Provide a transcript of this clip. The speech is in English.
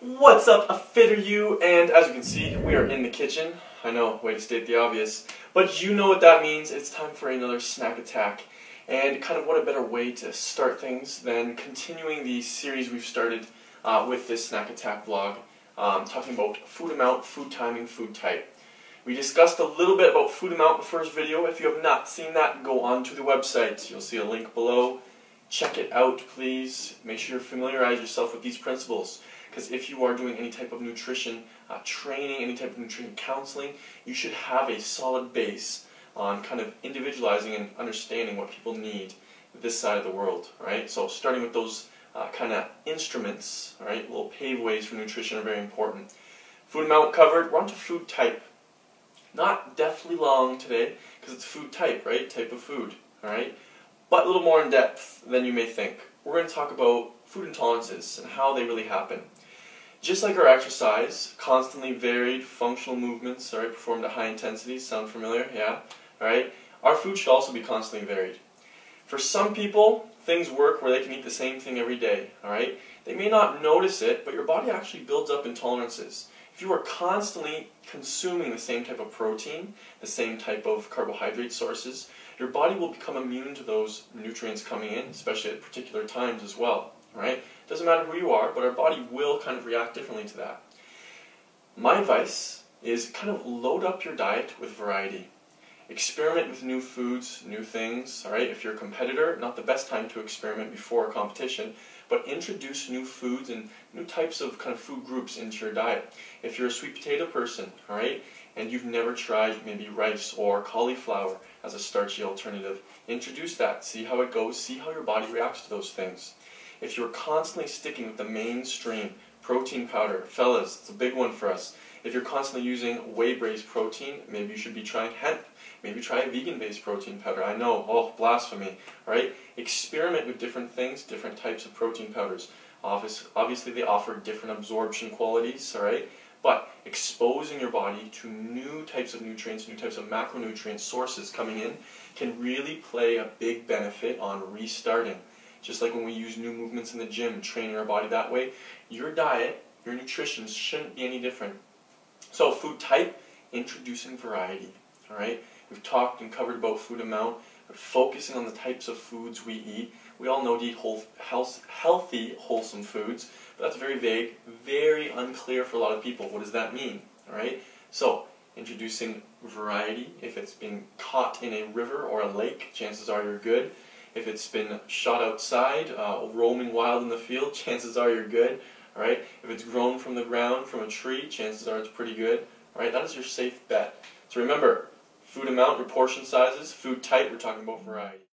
What's up, a fitter you? And as you can see, we are in the kitchen. I know, way to state the obvious. But you know what that means. It's time for another snack attack. And kind of what a better way to start things than continuing the series we've started with this snack attack vlog, talking about food amount, food timing, food type. We discussed a little bit about food amount in the first video. If you have not seen that, go on to the website. You'll see a link below. Check it out, please. Make sure you familiarize yourself with these principles. Because if you are doing any type of nutrition training, any type of nutrition counseling, you should have a solid base on kind of individualizing and understanding what people need this side of the world, right? So starting with those kind of instruments, right? Little paveways for nutrition are very important. Food amount covered. We're on to food type. Not deathly long today, because it's food type, right? Type of food, alright? But a little more in depth than you may think. We're going to talk about food intolerances and how they really happen. Just like our exercise, constantly varied functional movements, alright, performed at high intensities. Sound familiar? Yeah, alright? Our food should also be constantly varied. For some people, things work where they can eat the same thing every day, alright? They may not notice it, but your body actually builds up intolerances. If you are constantly consuming the same type of protein, the same type of carbohydrate sources, your body will become immune to those nutrients coming in, especially at particular times as well. Right? Doesn't matter who you are, but our body will kind of react differently to that. My advice is kind of load up your diet with variety. Experiment with new foods, new things. Alright? If you're a competitor, not the best time to experiment before a competition, but introduce new foods and new types of kind of food groups into your diet. If you're a sweet potato person, alright, and you've never tried maybe rice or cauliflower as a starchy alternative, introduce that, see how it goes, see how your body reacts to those things. If you're constantly sticking with the mainstream protein powder, fellas, it's a big one for us. If you're constantly using whey-based protein, maybe you should be trying hemp. Maybe try a vegan-based protein powder. I know, oh, blasphemy, right? Experiment with different things, different types of protein powders. Obviously, they offer different absorption qualities, all right? But exposing your body to new types of nutrients, new types of macronutrient sources coming in can really play a big benefit on restarting. Just like when we use new movements in the gym, training our body that way, your diet, your nutrition shouldn't be any different. So food type, introducing variety, all right? We've talked and covered about food amount, but focusing on the types of foods we eat. We all know to eat healthy, wholesome foods, but that's very vague, very unclear for a lot of people. What does that mean, all right? So introducing variety. If it's been caught in a river or a lake, chances are you're good. If it's been shot outside, roaming wild in the field, chances are you're good. All right? If it's grown from the ground, from a tree, chances are it's pretty good. All right? That is your safe bet. So remember, food amount, your portion sizes, food type, we're talking about variety.